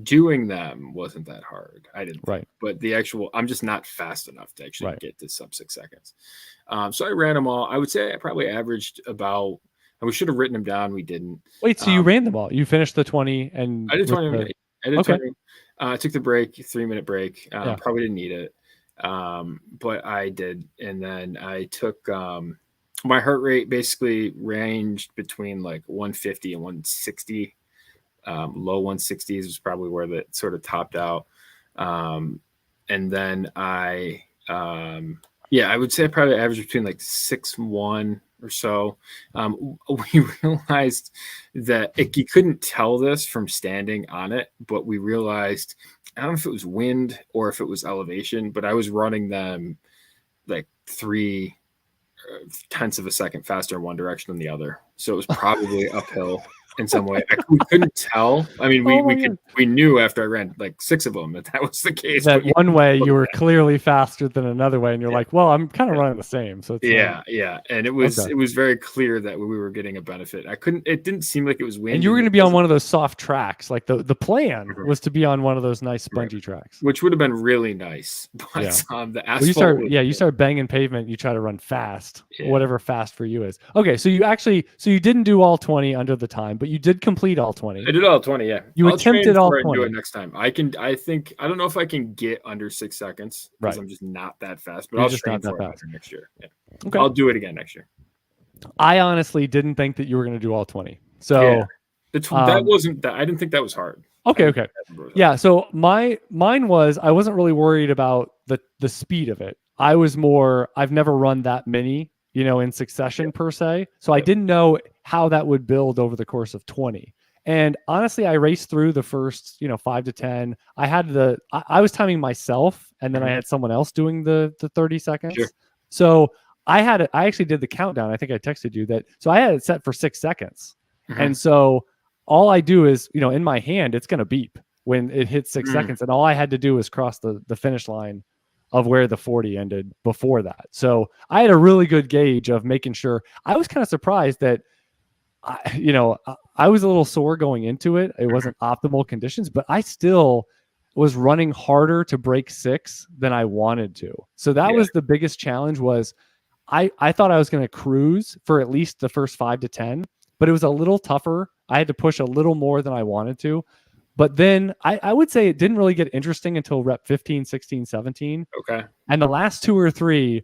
doing them wasn't that hard. I didn't think. Right. But the actual, I'm just not fast enough to actually get to sub 6 seconds. So I ran them all. I would say I probably averaged about. And we should have written them down. We didn't. Wait, so you ran them all? You finished the 20 and I did 20. I did 20. I took the break, 3-minute break. Probably didn't need it, but I did. And then I took my heart rate basically ranged between like 150 and 160. Low 160s was probably where that sort of topped out. And then I would say I probably averaged between like 6'1" or so. We realized that you couldn't tell this from standing on it, but we realized, I don't know if it was wind or if it was elevation, but I was running them like 3/10 of a second faster in one direction than the other. So it was probably uphill in some way. We couldn't tell. I mean, we knew after I ran like 6 of them that was the case. That one way you were clearly faster than another way, and you're like, well, I'm kind of running the same. So it's and it was very clear that we were getting a benefit. It didn't seem like it was windy. And you were going to be on one of those soft tracks. Like the plan was to be on one of those nice spongy tracks, which would have been really nice. But the asphalt. You start banging pavement. You try to run fast, whatever fast for you is. Okay, so you didn't do all 20 under the time, but you did complete all 20. I did all 20. Yeah, you attempted all 20. Do it next time. I don't know if I can get under 6 seconds because I'm just not that fast. But I'll train for it next year. Yeah. Okay, I'll do it again next year. I honestly didn't think that you were going to do all 20. So that wasn't that. I didn't think that was hard. Okay. Yeah. So mine was, I wasn't really worried about the speed of it. I was more, I've never run that many, in succession per se. So I didn't know how that would build over the course of 20. And honestly, I raced through the first, 5 to 10. I was timing myself, and then I had someone else doing the 30 seconds. Sure. So I actually did the countdown. I think I texted you that. So I had it set for 6 seconds. Mm-hmm. And so all I do is, in my hand, it's going to beep when it hits 6 seconds. And all I had to do was cross the finish line of where the 40 ended before that. So I had a really good gauge of making sure. I was kind of surprised that, I was a little sore going into it. It wasn't optimal conditions, but I still was running harder to break 6 than I wanted to. So that was the biggest challenge. Was I thought I was going to cruise for at least the first 5 to 10, but it was a little tougher. I had to push a little more than I wanted to. But then I would say it didn't really get interesting until rep 15, 16, 17. Okay. And the last 2 or 3,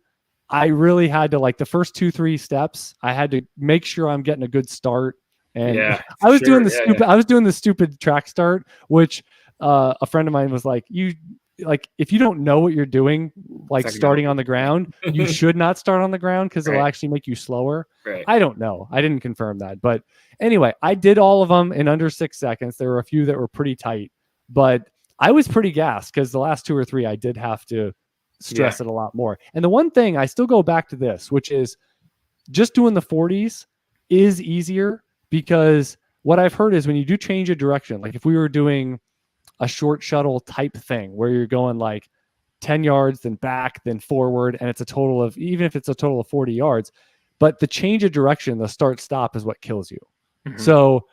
I really had to, like the first 2-3 steps, I had to make sure I'm getting a good start. And I was doing the stupid track start, which a friend of mine was like, if you don't know what you're doing, like starting on the ground, you should not start on the ground because it'll actually make you slower. Right. I don't know. I didn't confirm that. But anyway, I did all of them in under 6 seconds. There were a few that were pretty tight, but I was pretty gassed because the last 2 or 3, I did have to stress it a lot more. And the one thing, I still go back to this, which is just doing the 40s is easier, because what I've heard is when you do change a direction, like if we were doing a short shuttle type thing where you're going like 10 yards, then back, then forward, and even if it's a total of 40 yards, but the change of direction, the start stop is what kills you. Mm-hmm. So,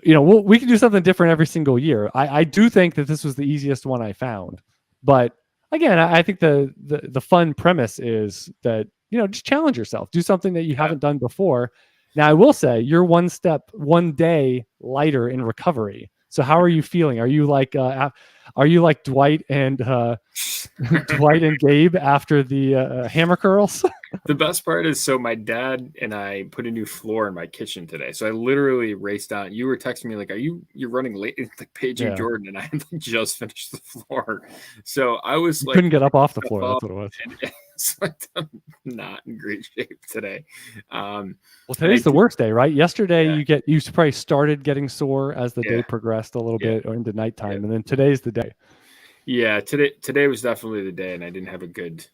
we can do something different every single year. I do think that this was the easiest one I found, but again, I think the fun premise is that, just challenge yourself, do something that you haven't done before. Now, I will say you're one day lighter in recovery. So how are you feeling? Are you like Dwight and Dwight and Gabe after the hammer curls? The best part is, so my dad and I put a new floor in my kitchen today. So I literally raced down. You were texting me like, you're running late?" It's like paging Yeah. Jordan, and I had like just finished the floor. So I was You like, couldn't get up off the stuff floor. up, That's what it was. and it's like I'm not in great shape today. Well, today's the worst day, right? Yesterday, Yeah. you probably started getting sore as the Yeah. day progressed a little Yeah. bit or into nighttime, Yeah. and then today's the day. Yeah, today was definitely the day, and I didn't have a good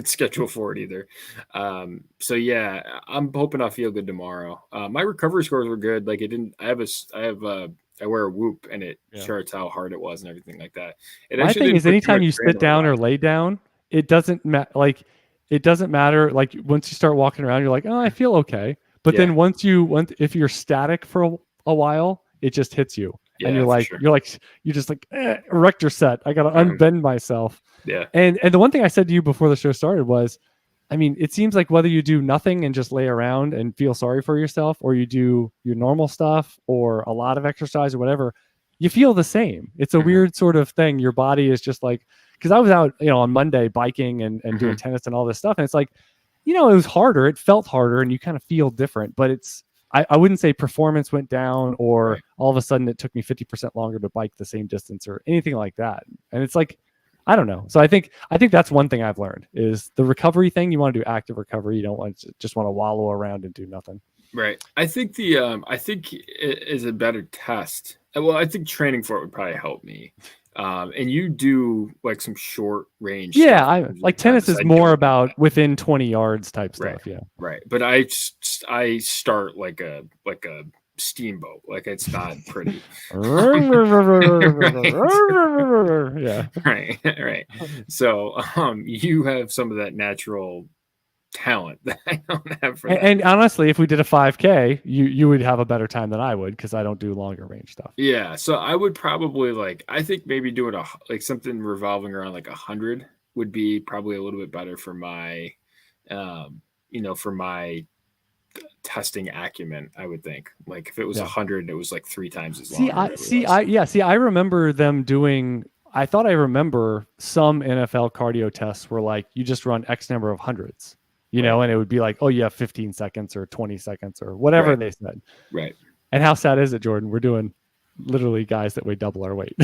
schedule for it either. So yeah, I'm hoping I'll feel good tomorrow. My recovery scores were good. Like, it didn't. I wear a Whoop, and it charts how hard it was and everything like that. It My actually thing didn't is, put too anytime much you strain sit on my down or body. lay down, it doesn't matter. Like, it doesn't matter. Like, once you start walking around, you're like, oh, I feel okay. But then once if you're static for a while, it just hits you, and Yeah, for sure. you're just like, erector set. I gotta unbend myself. Yeah. And the one thing I said to you before the show started was, I mean, it seems like whether you do nothing and just lay around and feel sorry for yourself, or you do your normal stuff or a lot of exercise or whatever, you feel the same. It's a weird sort of thing. Your body is just like, because I was out, on Monday biking and doing tennis and all this stuff. And it's like, it was harder. It felt harder and you kind of feel different, but I wouldn't say performance went down or all of a sudden it took me 50% longer to bike the same distance or anything like that. And it's like, I don't know. So I think that's one thing I've learned is the recovery thing. You want to do active recovery. You don't want to just want to wallow around and do nothing. Right. I think I think it is a better test. Well, I think training for it would probably help me. And you do like some short range. Yeah, stuff. like tennis is more about within 20 yards type stuff. Yeah. Right. But I start like a steamboat. Like, it's not pretty. Yeah. Right. So you have some of that natural talent that I don't have for that. And honestly, if we did a 5K, you would have a better time than I would, because I don't do longer range stuff. Yeah, so I would probably I think maybe doing something revolving around like 100 would be probably a little bit better for my for my testing acumen. I would think, like, if it was 100, it was like 3 times as long. I remember them doing. I thought I remember some NFL cardio tests were like, you just run X number of hundreds. And it would be like, oh, you have 15 seconds or 20 seconds or whatever they said. Right. And how sad is it, Jordan? We're doing literally guys that weigh double our weight.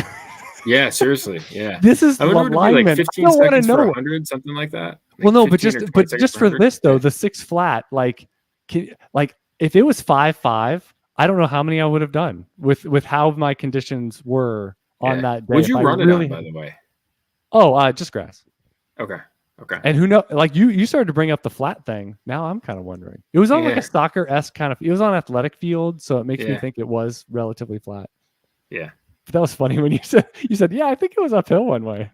Yeah, seriously. Yeah. This is I would be like 15 seconds for 100, something like that. Like, well, no, but just for this though, the 6 flat, like if it was 5.5, I don't know how many I would have done with how my conditions were on that day. Would you run it on, by the way? Oh, just grass. Okay. And who knows? Like you started to bring up the flat thing. Now I'm kind of wondering. It was on like a soccer-esque kind of. It was on athletic field, so it makes me think it was relatively flat. Yeah. But that was funny when you said, yeah, I think it was uphill one way.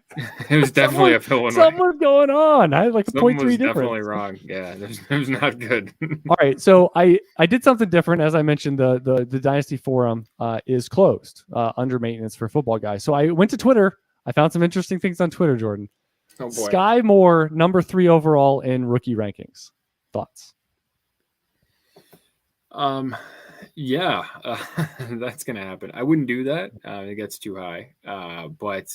It was definitely uphill one way. Something was going on. I had like a 0.3 difference. Definitely wrong. Yeah, it was not good. All right, so I did something different. As I mentioned, the Dynasty forum is closed under maintenance for football guys. So I went to Twitter. I found some interesting things on Twitter, Jordan. Oh boy. Sky Moore, number 3 overall in rookie rankings. Thoughts? Yeah, that's gonna happen. I wouldn't do that. It gets too high. But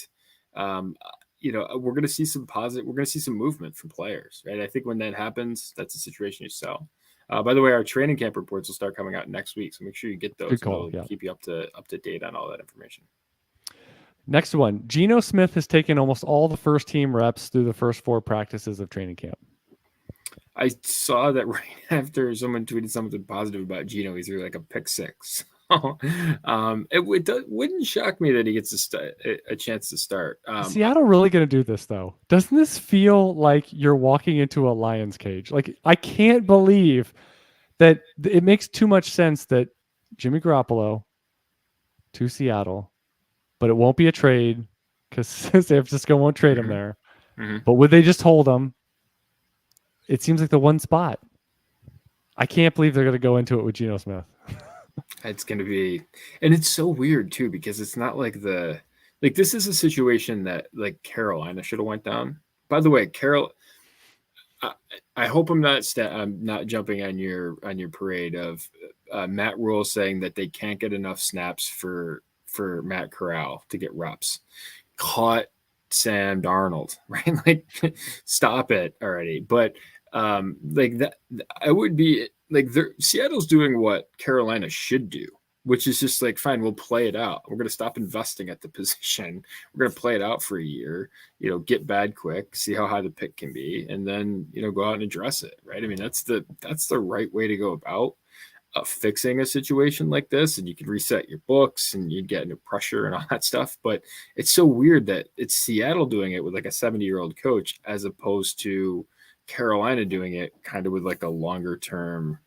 we're gonna see some positive. We're gonna see some movement from players, right? I think when that happens, that's a situation you sell. By the way, our training camp reports will start coming out next week, so make sure you get those. Good call. We'll keep you up to date on all that information. Next one, Geno Smith has taken almost all the first team reps through the first 4 practices of training camp. I saw that right after someone tweeted something positive about Geno, he threw like a pick 6. It wouldn't shock me that he gets a chance to start. Seattle really going to do this though? Doesn't this feel like you're walking into a lion's cage? Like, I can't believe that it makes too much sense that Jimmy Garoppolo to Seattle, but it won't be a trade because San Francisco won't trade him there. Mm-hmm. But would they just hold him? It seems like the one spot. I can't believe they're going to go into it with Geno Smith. It's going to be, and it's so weird too, because it's not like this is a situation that like Carolina should have went down. By the way, I hope I'm not jumping on your parade of Matt Rule saying that they can't get enough snaps for Matt Corral to get reps. Caught Sam Darnold, right? Like, stop it already. But Like that, I would be like, Seattle's doing what Carolina should do, which is just like, fine, we'll play it out. We're going to stop investing at the position. We're going to play it out for a year, get bad quick, see how high the pick can be, and then, go out and address it. Right. I mean, that's the right way to go about fixing a situation like this. And you can reset your books and you get into pressure and all that stuff. But it's so weird that it's Seattle doing it with like a 70-year-old coach, as opposed to Carolina doing it kind of with like a longer term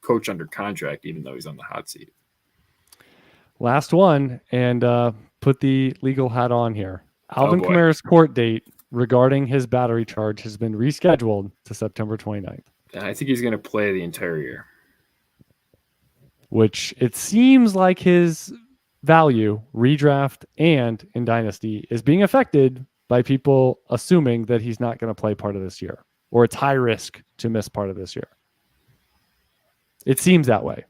coach under contract, even though he's on the hot seat. Last one, and put the legal hat on here. Alvin Kamara's court date regarding his battery charge has been rescheduled to September 29th. And I think he's going to play the entire year. Which it seems like his value, redraft and in Dynasty, is being affected by people assuming that he's not going to play part of this year, or it's high risk to miss part of this year. It seems that way.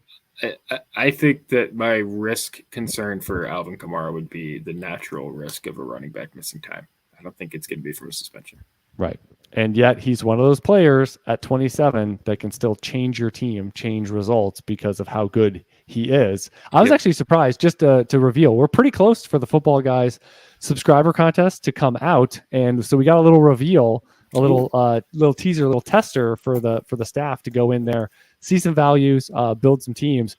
I think that my risk concern for Alvin Kamara would be the natural risk of a running back missing time. I don't think it's going to be from a suspension. Right. And yet he's one of those players at 27 that can still change your team, change results because of how good he is. I was actually surprised, just to reveal, we're pretty close for the Football Guys subscriber contest to come out. And so we got a little reveal, a little teaser, a little tester for the staff to go in there, see some values, build some teams.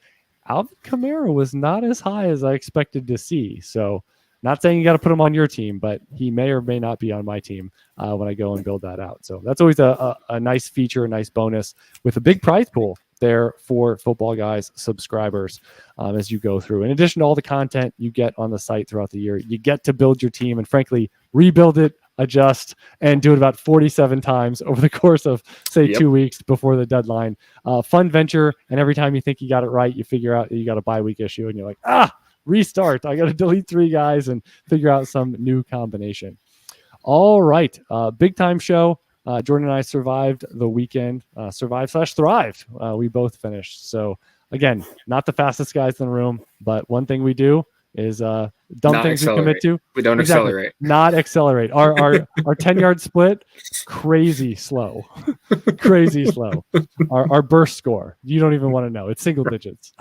Alvin Kamara was not as high as I expected to see. So not saying you got to put him on your team, but he may or may not be on my team when I go and build that out. So that's always a nice feature, a nice bonus with a big prize pool there for Football Guys subscribers as you go through. In addition to all the content you get on the site throughout the year, you get to build your team and frankly rebuild it, adjust, and do it about 47 times over the course of, say, 2 weeks before the deadline. Fun venture, and every time you think you got it right, you figure out you got a bye week issue, and you're like, restart. I got to delete 3 guys and figure out some new combination. All right. Big time show. Jordan and I survived the weekend, survived/thrived. We both finished. So again, not the fastest guys in the room, but one thing we do is dumb not things accelerate. we commit to. We don't accelerate. Not accelerate. Our 10-yard split, crazy slow. Crazy slow. Our burst score, you don't even want to know. It's single digits.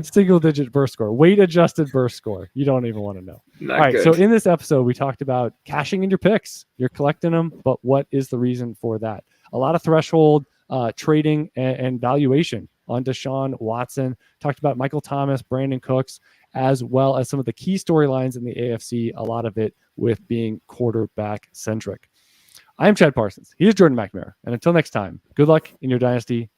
Single digit burst score. Weight adjusted burst score. You don't even want to know. Not all right. good. So in this episode, we talked about cashing in your picks. You're collecting them, but what is the reason for that? A lot of threshold trading and valuation on Deshaun Watson. Talked about Michael Thomas, Brandon Cooks, as well as some of the key storylines in the AFC, a lot of it with being quarterback centric. I am Chad Parsons. He is Jordan McNamara. And until next time, good luck in your dynasty.